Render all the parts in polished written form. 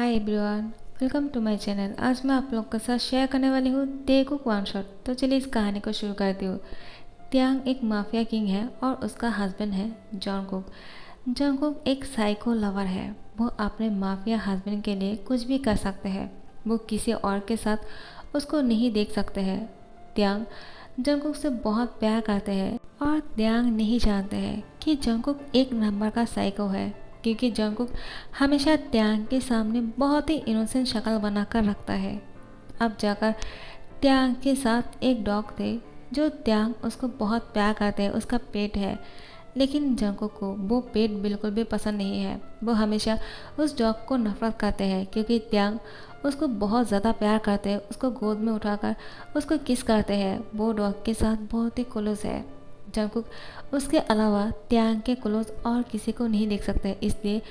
Hi everyone, welcome to my channel. आज मैं आप लोग के साथ शेयर करने वाली हूँ तेकुक वन शॉट। तो चलिए इस कहानी को शुरू करती हूँ। त्यांग एक माफिया किंग है और उसका हस्बैंड है जॉनकुक। जॉनकुक एक साइको लवर है। वो अपने माफिया हस्बैंड के लिए कुछ भी कर सकते हैं। वो किसी और के साथ उसको नहीं देख सकते हैं। त्यांग जॉनकुक से बहुत प्यार करते हैं और त्यांग नहीं जानते हैं कि जॉनकुक एक नंबर का साइको है, क्योंकि जंगकुक हमेशा त्यांग के सामने बहुत ही इनोसेंट शक्ल बनाकर रखता है। अब जाकर त्यांग के साथ एक डॉग थे जो त्यांग उसको बहुत प्यार करते हैं, उसका पेट है। लेकिन जंगकुक को वो पेट बिल्कुल भी पसंद नहीं है। वो हमेशा उस डॉग को नफरत करते हैं, क्योंकि त्यांग उसको बहुत ज़्यादा प्यार करते हैं। उसको गोद में उठाकर उसको किस करते हैं। वो डॉग के साथ बहुत ही क्लोज है। जंगकुक उसके अलावा त्यांग के क्लोज और किसी को नहीं देख सकते, इसलिए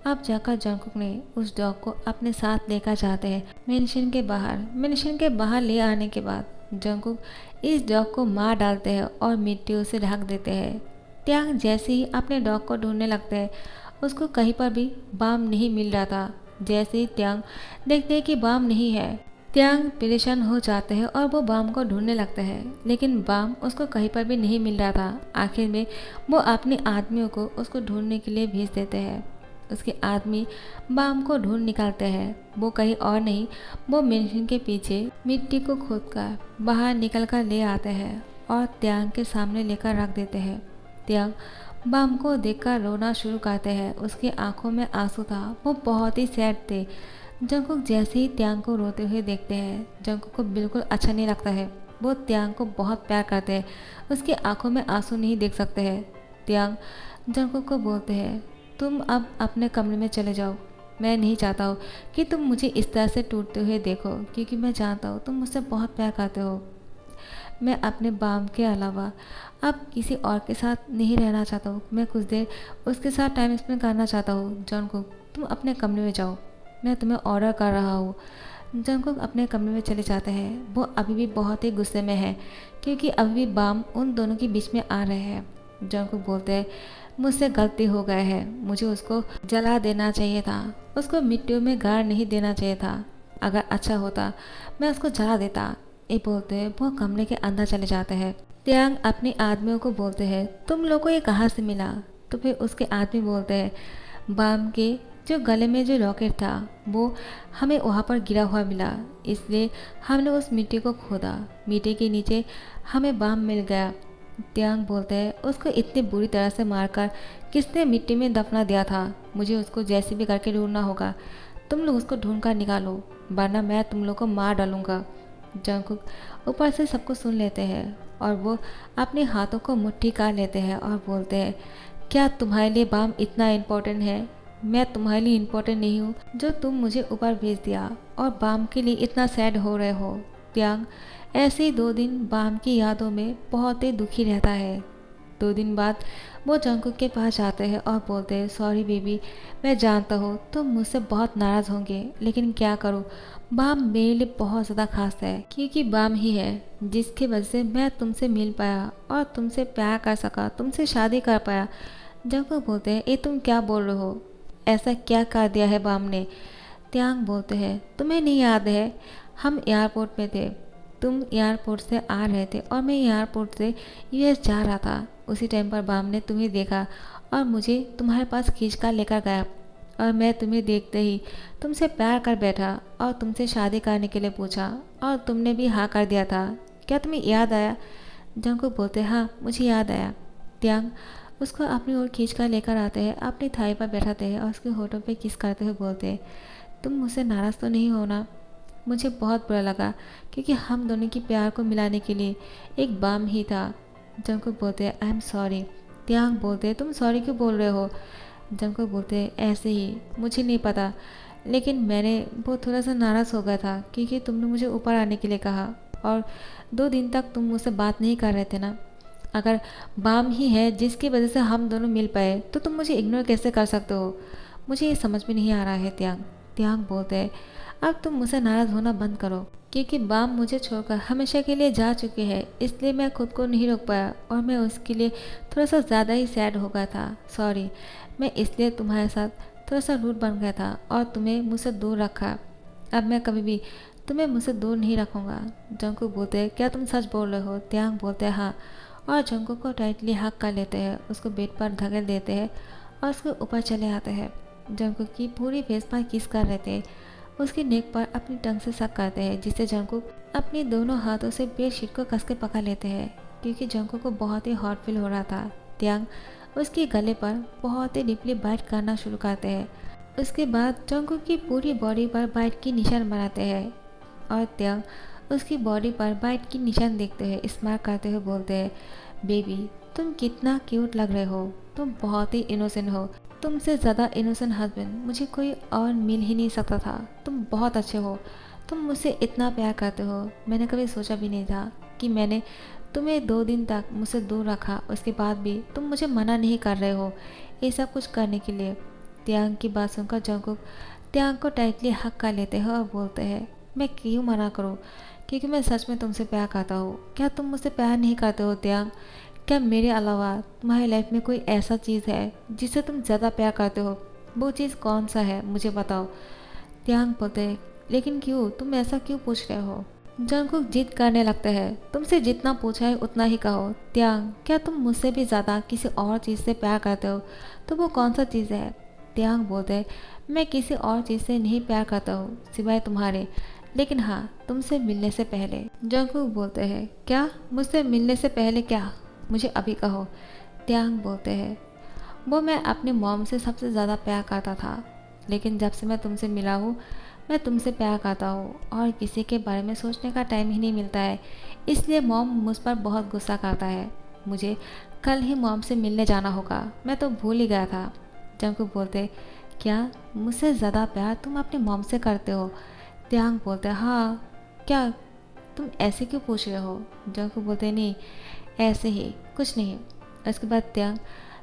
अब जाकर जंगकुक ने उस डॉग को अपने साथ लेकर जाते हैं मेंशन के बाहर ले आने के बाद जंगकुक इस डॉग को मार डालते हैं और मिट्टी से ढक देते हैं। त्यांग जैसे ही अपने डॉग को ढूंढने लगते हैं, उसको कहीं पर भी बाम नहीं मिल रहा था। जैसे ही त्यांग देखते हैं कि बाम नहीं है, त्यांग परेशान हो जाते हैं और वो बाम को ढूंढने लगते हैं, लेकिन बाम उसको कहीं पर भी नहीं मिल रहा था। आखिर में वो अपने आदमियों को उसको ढूंढने के लिए भेज देते हैं। उसके आदमी बाम को ढूंढ निकालते हैं। वो कहीं और नहीं, वो मेंशन के पीछे मिट्टी को खोदकर बाहर निकल कर ले आते हैं और त्यांग के सामने लेकर रख देते हैं। त्यांग बाम को देखकर रोना शुरू करते हैं। उसकी आंखों में आंसू था। वो बहुत ही सैड थे। जंगकुक जैसे ही त्यांग को रोते हुए देखते हैं, जंगकुक को बिल्कुल अच्छा नहीं लगता है। वो त्यांग को बहुत प्यार करते हैं। उसकी आंखों में आंसू नहीं देख सकते हैं। त्यांग जंगकुक को बोलते हैं, तुम अब अपने कमरे में चले जाओ। मैं नहीं चाहता हूँ कि तुम मुझे इस तरह से टूटते हुए देखो, क्योंकि मैं जानता हूँ तुम मुझसे बहुत प्यार करते हो। मैं अपने बाम के अलावा अब किसी और के साथ नहीं रहना चाहता हूँ। मैं कुछ देर उसके साथ टाइम स्पेंड करना चाहता हूँ। जंगकुक, तुम अपने कमरे में जाओ, मैं तुम्हें ऑर्डर कर रहा हूँ। जंगकुक अपने कमरे में चले जाते हैं। वो अभी भी बहुत ही गुस्से में है, क्योंकि अभी भी बाम उन दोनों के बीच में आ रहे हैं। जंगकुक बोलते हैं, मुझसे गलती हो गई है। मुझे उसको जला देना चाहिए था। उसको मिट्टियों में गाड़ नहीं देना चाहिए था। अगर अच्छा होता मैं उसको जला देता। ये बोलते हैं वो कमरे के अंदर चले जाते हैं। त्यांग अपने आदमियों को बोलते हैं, तुम लोग को ये कहाँ से मिला? तो फिर उसके आदमी बोलते हैं, बाम के जो गले में जो लॉकेट था वो हमें वहाँ पर गिरा हुआ मिला, इसलिए हमने उस मिट्टी को खोदा। मिट्टी के नीचे हमें बाम मिल गया। त्यांग बोलते हैं, उसको इतनी बुरी तरह से मारकर किसने मिट्टी में दफना दिया था? मुझे उसको जैसे भी करके ढूंढना होगा। तुम लोग उसको ढूंढ कर निकालो, वरना मैं तुम लोग को मार डालूंगा। जंगकुक ऊपर से सबको सुन लेते हैं और वो अपने हाथों को मुट्ठी कर लेते हैं और बोलते हैं, क्या तुम्हारे लिए बाम इतना इम्पोर्टेंट है? मैं तुम्हारे लिए इम्पोर्टेंट नहीं हूँ जो तुम मुझे ऊपर भेज दिया और बाम के लिए इतना सैड हो रहे हो। त्यांग ऐसे ही 2 दिन बाम की यादों में बहुत ही दुखी रहता है। 2 दिन बाद वो जंगकुक के पास जाते हैं और बोलते हैं, सॉरी बेबी, मैं जानता हूँ तुम मुझसे बहुत नाराज़ होंगे, लेकिन क्या करूँ, बाम मेरे लिए बहुत ज़्यादा खास है, क्योंकि बाम ही है जिसकी वजह से मैं तुमसे मिल पाया और तुमसे प्यार कर सका, तुमसे शादी कर पाया। जंगकुक बोलते हैं, ये तुम क्या बोल रहे हो? ऐसा क्या कर दिया है बाम ने? त्यांग बोलते हैं, तुम्हें नहीं याद है, हम एयरपोर्ट में थे। तुम एयरपोर्ट से आ रहे थे और मैं एयरपोर्ट से यूएस जा रहा था। उसी टाइम पर बाम ने तुम्हें देखा और मुझे तुम्हारे पास खींच कर लेकर गया, और मैं तुम्हें देखते ही तुमसे प्यार कर बैठा और तुमसे शादी करने के लिए पूछा और तुमने भी हाँ कर दिया था। क्या तुम्हें याद आया? जंगकुक बोलते, हाँ मुझे याद आया। त्यांग उसको अपनी ओर खींच कर लेकर आते हैं, अपनी थाई पर बैठाते हैं और उसके होठों पे किस करते हुए बोलते हैं, तुम मुझसे नाराज़ तो नहीं होना? मुझे बहुत बुरा लगा, क्योंकि हम दोनों की प्यार को मिलाने के लिए एक बाम ही था। जंगकुक बोलते हैं, आई एम सॉरी। त्यांग बोलते हैं, तुम सॉरी क्यों बोल रहे हो? जंगकुक बोलते हैं, ऐसे ही, मुझे नहीं पता, लेकिन मैंने वो थोड़ा सा नाराज़ हो गया था, क्योंकि तुमने मुझे ऊपर आने के लिए कहा और 2 दिन तक तुम मुझसे बात नहीं कर रहे थे ना। अगर बाम ही है जिसकी वजह से हम दोनों मिल पाए, तो तुम मुझे इग्नोर कैसे कर सकते हो? मुझे ये समझ में नहीं आ रहा है। त्यांग बोलते हैं, अब तुम मुझसे नाराज़ होना बंद करो, क्योंकि बाम मुझे छोड़कर हमेशा के लिए जा चुके हैं, इसलिए मैं खुद को नहीं रोक पाया और मैं उसके लिए थोड़ा सा ज़्यादा ही सैड हो गया था। सॉरी, मैं इसलिए तुम्हारे साथ थोड़ा सा रूड बन गया था और तुम्हें मुझसे दूर रखा। अब मैं कभी भी तुम्हें मुझसे दूर नहीं रखूँगा। जंगकुक बोलते हैं क्या तुम सच बोल रहे हो? त्यांग बोलते हैं हाँ, और जंगकुक को टाइटली हक कर लेते हैं, उसको बेड पर धकेल देते हैं और उसके ऊपर चले आते हैं। जंगकुक की पूरी फेस पर किस कर रहे थे, उसकी नेक पर अपनी टंग से सक करते हैं, जिससे जंगकुक अपनी दोनों हाथों से बेडशीट को कस के पकड़ लेते हैं क्योंकि जंगकुक को बहुत ही हॉट फील हो रहा था। त्यांग उसके गले पर बहुत ही डीपली बाइट करना शुरू करते हैं। उसके बाद जंगकुक की पूरी बॉडी पर बाइट की निशान बनाते हैं और त्यांग उसकी बॉडी पर बाइट की निशान देखते हुए स्माइल करते हुए बोलते हैं बेबी तुम कितना क्यूट लग रहे हो, तुम बहुत ही इनोसेंट हो, तुमसे ज़्यादा इनोसेंट हस्बैंड मुझे कोई और मिल ही नहीं सकता था। तुम बहुत अच्छे हो, तुम मुझसे इतना प्यार करते हो। मैंने कभी सोचा भी नहीं था कि मैंने तुम्हें 2 दिन तक मुझसे दूर रखा, उसके बाद भी तुम मुझे मना नहीं कर रहे हो ये सब कुछ करने के लिए। त्यांग की बात सुनकर जंगकुक त्यांग को टाइटली हक कर लेते हैं और बोलते हैं मैं क्यों मना करूँ, क्योंकि मैं सच में तुमसे प्यार करता हूँ। क्या तुम मुझसे प्यार नहीं करते हो त्यांग? क्या मेरे अलावा तुम्हारी लाइफ में कोई ऐसा चीज़ है जिससे तुम ज़्यादा प्यार करते हो? वो चीज़ कौन सा है मुझे बताओ। त्यांग बोलते लेकिन क्यों, तुम ऐसा क्यों पूछ रहे हो? जंगकुक जिद करने लगते हैं तुमसे जितना पूछा है उतना ही कहो। त्यांग क्या तुम मुझसे भी ज़्यादा किसी और चीज़ से प्यार करते हो? तो वो कौन सा चीज़ है? त्यांग बोलते मैं किसी और चीज़ से नहीं प्यार करता हूँ सिवाय तुम्हारे, लेकिन हाँ तुमसे मिलने से पहले। जंगकुक बोलते हैं क्या? मुझसे मिलने से पहले क्या? मुझे अभी कहो। त्यांग बोलते हैं वो मैं अपनी मॉम से सबसे ज़्यादा प्यार करता था, लेकिन जब से मैं तुमसे मिला हूँ मैं तुमसे प्यार करता हूँ और किसी के बारे में सोचने का टाइम ही नहीं मिलता है, इसलिए मॉम मुझ पर बहुत गुस्सा करता है। मुझे कल ही मॉम से मिलने जाना होगा, मैं तो भूल ही गया था। जंगकुक बोलते क्या मुझसे ज़्यादा प्यार तुम अपनी मॉम से करते हो? त्यांग बोलते हाँ। क्या तुम ऐसे क्यों पूछ रहे हो? जंगकुक बोलते नहीं ऐसे ही, कुछ नहीं। उसके बाद त्यांग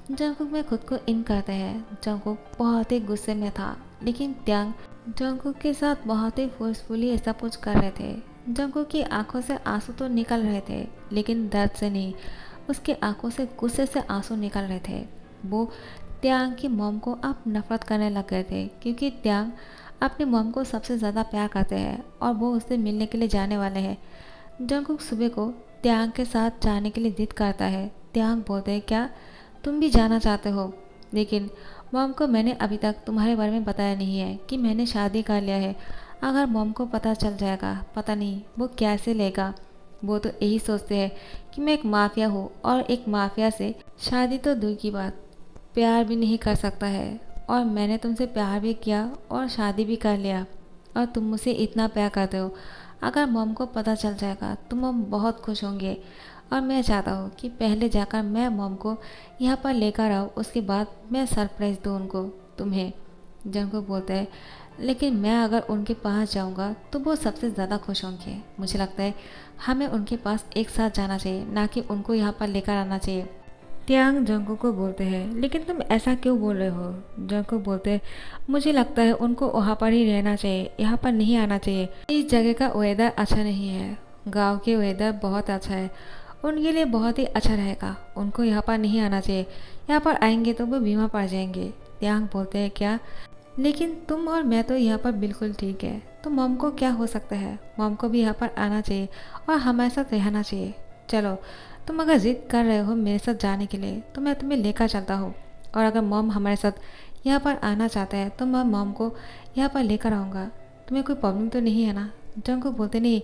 जंगकुक में खुद को इन करते हैं। जंगकुक बहुत ही गुस्से में था, लेकिन त्यांग जंगकुक के साथ बहुत ही फोर्सफुली ऐसा कुछ कर रहे थे। जंगकुक की आंखों से आंसू तो निकल रहे थे, लेकिन दर्द से नहीं, उसकी आंखों से गुस्से से आंसू निकल रहे थे। वो त्यांग की मॉम को अब नफरत करने लग गए थे क्योंकि त्यांग अपनी मॉम को सबसे ज़्यादा प्यार करते हैं और वो उससे मिलने के लिए जाने वाले हैं। जंगकुक सुबह को त्यांग के साथ जाने के लिए जिद करता है। त्यांग बोलते हैं क्या तुम भी जाना चाहते हो? लेकिन मॉम को मैंने अभी तक तुम्हारे बारे में बताया नहीं है कि मैंने शादी कर लिया है। अगर मॉम को पता चल जाएगा पता नहीं वो कैसे लेगा। वो तो यही सोचते हैं कि मैं एक माफिया हूँ और एक माफिया से शादी तो दूर की बात प्यार भी नहीं कर सकता है। और मैंने तुमसे प्यार भी किया और शादी भी कर लिया और तुम मुझसे इतना प्यार करते हो। अगर मॉम को पता चल जाएगा तो मॉम बहुत खुश होंगे और मैं चाहता हूँ कि पहले जाकर मैं मॉम को यहाँ पर लेकर आऊँ, उसके बाद मैं सरप्राइज़ दूँ उनको तुम्हें। जंगकुक बोलते हैं लेकिन मैं अगर उनके पास जाऊँगा तो वो सबसे ज़्यादा खुश होंगे। मुझे लगता है हमें उनके पास एक साथ जाना चाहिए, ना कि उनको यहाँ पर लेकर आना चाहिए। त्यांग जंगकुक को बोलते हैं लेकिन तुम ऐसा क्यों बोल रहे हो? जंगकुक बोलते हैं मुझे लगता है उनको वहाँ पर ही रहना चाहिए, यहाँ पर नहीं आना चाहिए। इस जगह का वेदर अच्छा नहीं है, गांव के वेदर बहुत अच्छा है, उनके लिए बहुत ही अच्छा रहेगा। उनको यहाँ पर नहीं आना चाहिए, यहाँ पर आएंगे तो वो बीमार पड़ जाएंगे। त्यांग बोलते हैं क्या? लेकिन तुम और मैं तो यहाँ पर बिल्कुल ठीक है, तो मॉम को क्या हो सकता है? मॉम को भी यहाँ पर आना चाहिए और हमारे साथ रहना चाहिए। चलो तुम अगर जिद कर रहे हो मेरे साथ जाने के लिए तो मैं तुम्हें लेकर चलता हूँ, और अगर मॉम हमारे साथ यहाँ पर आना चाहता है तो मैं मॉम को यहाँ पर लेकर आऊँगा। तुम्हें कोई प्रॉब्लम तो नहीं है ना? जंगकुक बोलते नहीं,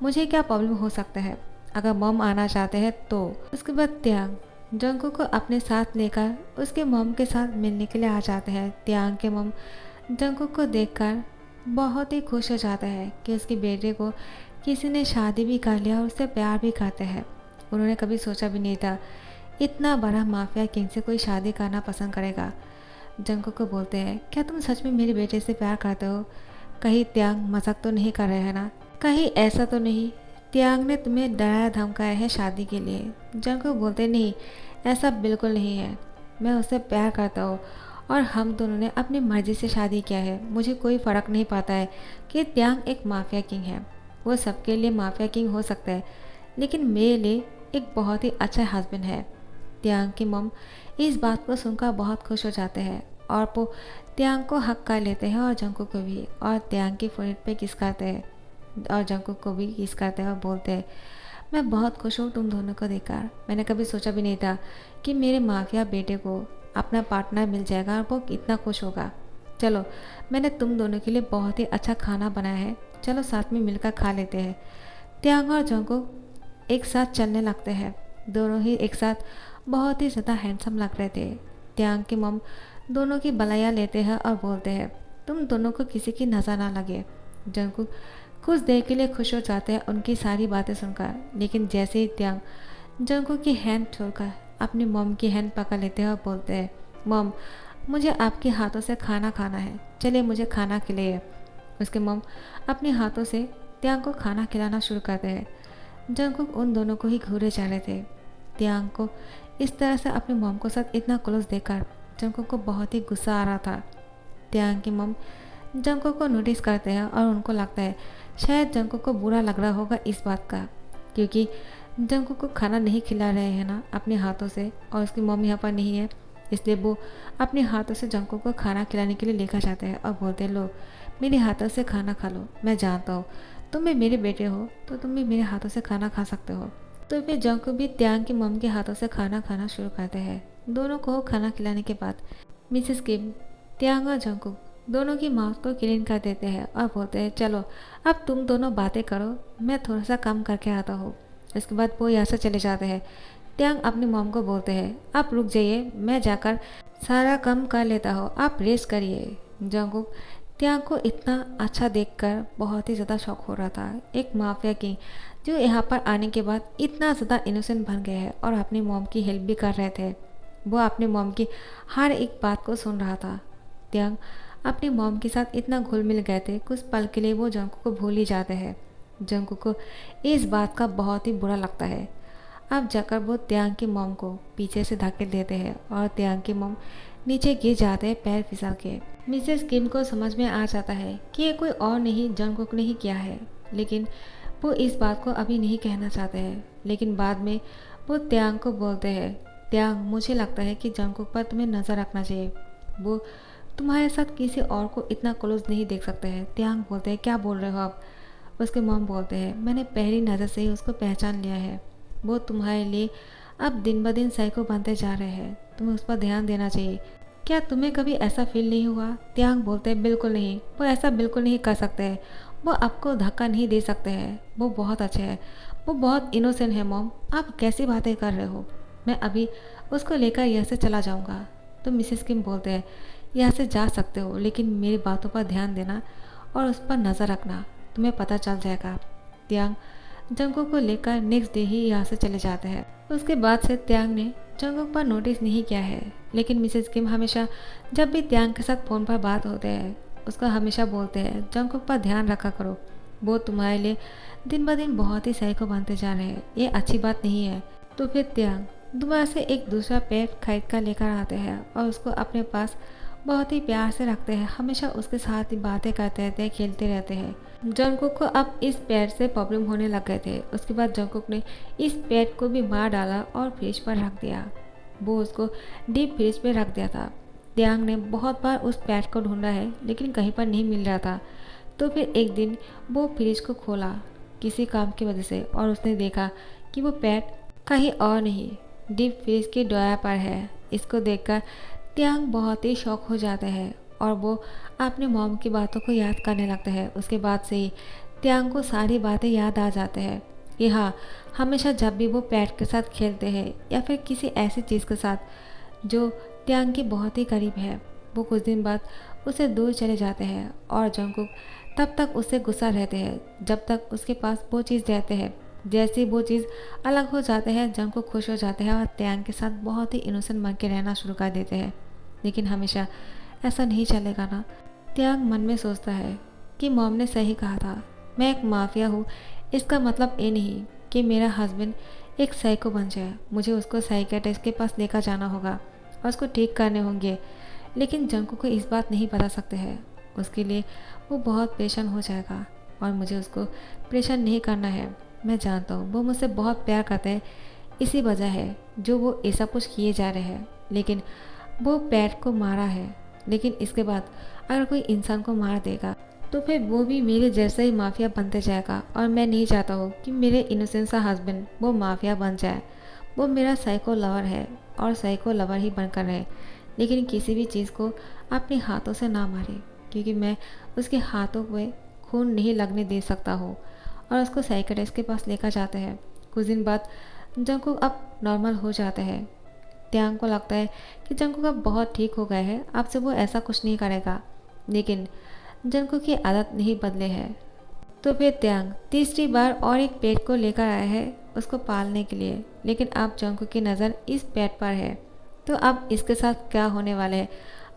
मुझे क्या प्रॉब्लम हो सकता है अगर मॉम आना चाहते हैं तो। उसके बाद त्यांग जंगकुक को अपने साथ लेकर उसके मॉम के साथ मिलने के लिए आ जाते हैं। त्यांग के मॉम जंगकुक को देखकर बहुत ही खुश हो जाता है कि उसके बेटे को किसी ने शादी भी कर लिया और उससे प्यार भी करते हैं। उन्होंने कभी सोचा भी नहीं था इतना बड़ा माफिया किंग से कोई शादी करना पसंद करेगा। जंगकुक को बोलते हैं क्या तुम सच में मेरे बेटे से प्यार करते हो? कहीं त्यांग मजाक तो नहीं कर रहे हैं ना? कहीं ऐसा तो नहीं त्यांग ने तुम्हें डराया धमकाया है शादी के लिए? जंगकुक बोलते नहीं, ऐसा बिल्कुल नहीं है, मैं उससे प्यार करता हूँ और हम दोनों ने अपनी मर्जी से शादी किया है। मुझे कोई फ़र्क नहीं पड़ता है कि त्यांग एक माफिया किंग है, वो सबके लिए माफिया किंग हो सकता है, लेकिन मेरे लिए एक बहुत ही अच्छा हस्बैंड है। त्यांग की मॉम इस बात को सुनकर बहुत खुश हो जाते हैं और वो त्यांग को हक कर लेते हैं और जंगकुक को भी, और त्यांग की फोrehead पे किस करते हैं और जंगकुक को भी किस करते हैं और बोलते हैं मैं बहुत खुश हूँ तुम दोनों को देखकर। मैंने कभी सोचा भी नहीं था कि मेरे माफिया बेटे को अपना पार्टनर मिल जाएगा और वो इतना खुश होगा। चलो, मैंने तुम दोनों के लिए बहुत ही अच्छा खाना बनाया है, चलो साथ में मिलकर खा लेते हैं। त्यांग और जंगकुक एक साथ चलने लगते हैं। दोनों ही एक साथ बहुत ही ज़्यादा हैंडसम लग रहे थे। त्यांग की मम दोनों की बलाया लेते हैं और बोलते हैं तुम दोनों को किसी की नज़र ना लगे। जंगकुक कुछ देर के लिए खुश हो जाते हैं उनकी सारी बातें सुनकर, लेकिन जैसे ही त्यांग जंगकुक की हैंड छोड़कर अपनी मॉम की हैंड पकड़ लेते हैं और बोलते हैं मॉम, मुझे आपके हाथों से खाना खाना है, चलिए मुझे खाना खिलाइए। उसके मॉम अपने हाथों से त्यांग को खाना खिलाना शुरू करते हैं। जंगकुक उन दोनों को ही घूरे जा रहे थे। त्यांग को इस तरह से अपने मॉम को साथ इतना क्लोज देखकर जंगकुक को बहुत ही गुस्सा आ रहा था। त्यांग की मॉम जंगकुक को नोटिस करते हैं और उनको लगता है शायद जंगकुक को बुरा लग रहा होगा इस बात का, क्योंकि जंगकुक को खाना नहीं खिला रहे हैं ना अपने हाथों से, और उसकी मॉम यहाँ पर नहीं है, इसलिए वो अपने हाथों से जंगकुक को खाना खिलाने के लिए लेकर जाते हैं और बोलते हैं लो मेरे हाथों से खाना खा लो, मैं जानता हूँ तुम भी मेरे बेटे हो तो तुम भी मेरे हाथों से खाना खा सकते हो। तो फिर जंगकुक भी त्यांग की मॉम के हाथों से खाना खाना शुरू करते हैं। दोनों को खाना खिलाने के बाद मिसेस किम त्यांग और जंगकुक दोनों की माउथ को क्लीन कर देते हैं और बोलते हैं चलो अब तुम दोनों बातें करो, मैं थोड़ा सा काम करके आता हूँ। इसके बाद वो यहाँ से चले जाते हैं। त्यांग अपनी मॉम को बोलते हैं आप रुक जाइए, मैं जाकर सारा काम कर लेता हूँ, आप रेस्ट करिए। जंगकुक त्यांग को इतना अच्छा देखकर बहुत ही ज़्यादा शौक हो रहा था। एक माफिया किंग जो यहाँ पर आने के बाद इतना ज़्यादा इनोसेंट बन गए हैं और अपनी मॉम की हेल्प भी कर रहे थे। वो अपनी मॉम की हर एक बात को सुन रहा था। त्यांग अपनी मॉम के साथ इतना घुल मिल गए थे, कुछ पल के लिए वो जंगकुक को भूल ही जाते हैं। जंगकुक को इस बात का बहुत ही बुरा लगता है। अब जाकर वो त्यांग की मॉम को पीछे से धकेल देते हैं और त्यांग की मॉम नीचे गिर जाते हैं पैर फिसल के। मिसेस किम को समझ में आ जाता है कि ये कोई और नहीं जंगकुक ने ही किया है, लेकिन वो इस बात को अभी नहीं कहना चाहते हैं। लेकिन बाद में वो त्यांग को बोलते हैं त्यांग, मुझे लगता है कि जंगकुक पर तुम्हें नज़र रखना चाहिए, वो तुम्हारे साथ किसी और को इतना क्लोज नहीं देख सकते हैं। त्यांग बोलते हैं क्या बोल रहे हो आप। उसके मॉम बोलते हैं मैंने पहली नज़र से ही उसको पहचान लिया है, वो तुम्हारे लिए अब दिन ब दिन साइको बनते जा रहे हैं, तुम्हें उस पर ध्यान देना चाहिए। क्या तुम्हें कभी ऐसा फील नहीं हुआ। त्यांग बोलते हैं बिल्कुल नहीं, वो ऐसा बिल्कुल नहीं कर सकते हैं, वो आपको धक्का नहीं दे सकते हैं, वो बहुत अच्छे हैं, वो बहुत इनोसेंट है। मॉम आप कैसी बातें कर रहे हो, मैं अभी उसको लेकर यहाँ से चला जाऊँगा। तो मिसेस किम बोलते हैं यहाँ से जा सकते हो, लेकिन मेरी बातों पर ध्यान देना और उस पर नज़र रखना, तुम्हें पता चल जाएगा। त्यांग जंगकुक को लेकर नेक्स्ट डे ही यहाँ से चले जाते हैं। उसके बाद से त्यांग ने जंगकुक पर नोटिस नहीं किया है, लेकिन मिसेस किम हमेशा जब भी त्यांग के साथ फ़ोन पर बात होते हैं उसका हमेशा बोलते हैं जंगकुक पर ध्यान रखा करो, वो तुम्हारे लिए दिन ब दिन बहुत ही साइको बनते जा रहे हैं, ये अच्छी बात नहीं है। तो फिर त्यांग दोबारा से एक दूसरा पेट खरीद कर लेकर आते हैं और उसको अपने पास बहुत ही प्यार से रखते हैं, हमेशा उसके साथ ही बातें करते रहते हैं, खेलते रहते हैं। जंगकुक को अब इस पेट से प्रॉब्लम होने लग गए थे। उसके बाद जंगकुक ने इस पेट को भी मार डाला और फ्रिज पर रख दिया। वो उसको डीप फ्रिज पे रख दिया था। त्यांग ने बहुत बार उस पेट को ढूंढा है, लेकिन कहीं पर नहीं मिल रहा था। तो फिर एक दिन वो फ्रिज को खोला किसी काम की वजह से और उसने देखा कि वो पेट कहीं और नहीं डीप फ्रिज के ड्रॉयर पर है। इसको देखकर त्यांग बहुत ही शॉक हो जाते हैं और वो अपने मॉम की बातों को याद करने लगते हैं। उसके बाद से ही त्यांग को सारी बातें याद आ जाते हैं कि हाँ, हमेशा जब भी वो पेट के साथ खेलते हैं या फिर किसी ऐसी चीज़ के साथ जो त्यांग की बहुत ही करीब है, वो कुछ दिन बाद उससे दूर चले जाते हैं और जंगकुक तब तक उससे गुस्सा रहते हैं जब तक उसके पास वो चीज़ रहते हैं। जैसे वो चीज़ अलग हो जाते हैं जंगकुक खुश हो जाते हैं और त्यांग के साथ बहुत ही इनोसेंट बन के रहना शुरू कर देते हैं। लेकिन हमेशा ऐसा नहीं चलेगा ना। त्यांग मन में सोचता है कि मॉम ने सही कहा था, मैं एक माफिया हूँ, इसका मतलब ये नहीं कि मेरा हस्बैंड एक साइको बन जाए। मुझे उसको साइकियाट्रिस्ट के पास लेकर जाना होगा और उसको ठीक करने होंगे, लेकिन जंगकुक को इस बात नहीं बता सकते हैं। उसके लिए वो बहुत परेशान हो जाएगा और मुझे उसको परेशान नहीं करना है। मैं जानता हूँ वो मुझसे बहुत प्यार करते हैं, इसी वजह है जो वो ऐसा कुछ किए जा रहे हैं। लेकिन वो पेट को मारा है लेकिन इसके बाद अगर कोई इंसान को मार देगा तो फिर वो भी मेरे जैसा ही माफिया बनते जाएगा, और मैं नहीं चाहता हूँ कि मेरे इनोसेंट सा हस्बैंड वो माफिया बन जाए। वो मेरा साइको लवर है और साइको लवर ही बनकर रहे, लेकिन किसी भी चीज़ को अपने हाथों से ना मारे, क्योंकि मैं उसके हाथों पे खून नहीं लगने दे सकता हूँ। और उसको साइकेट्रिस्ट के पास लेकर जाते हैं। कुछ दिन बाद जंगकुक अब नॉर्मल हो जाता है। त्यांग को लगता है कि जंगकुक अब बहुत ठीक हो गए हैं, अब से वो ऐसा कुछ नहीं करेगा, लेकिन जंगकुक की आदत नहीं बदले है। तो फिर त्यांग तीसरी बार और एक पेट को लेकर आया है उसको पालने के लिए, लेकिन अब जंगकुक की नज़र इस पेट पर है। तो अब इसके साथ क्या होने वाला है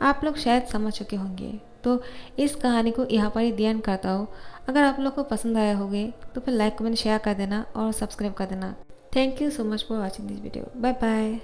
आप लोग शायद समझ चुके होंगे। तो इस कहानी को यहाँ पर ही दी एंड करता हूँ। अगर आप लोग को पसंद आया होगे तो फिर लाइक कमेंट शेयर कर देना और सब्सक्राइब कर देना। Thank you so much for watching this video. Bye bye.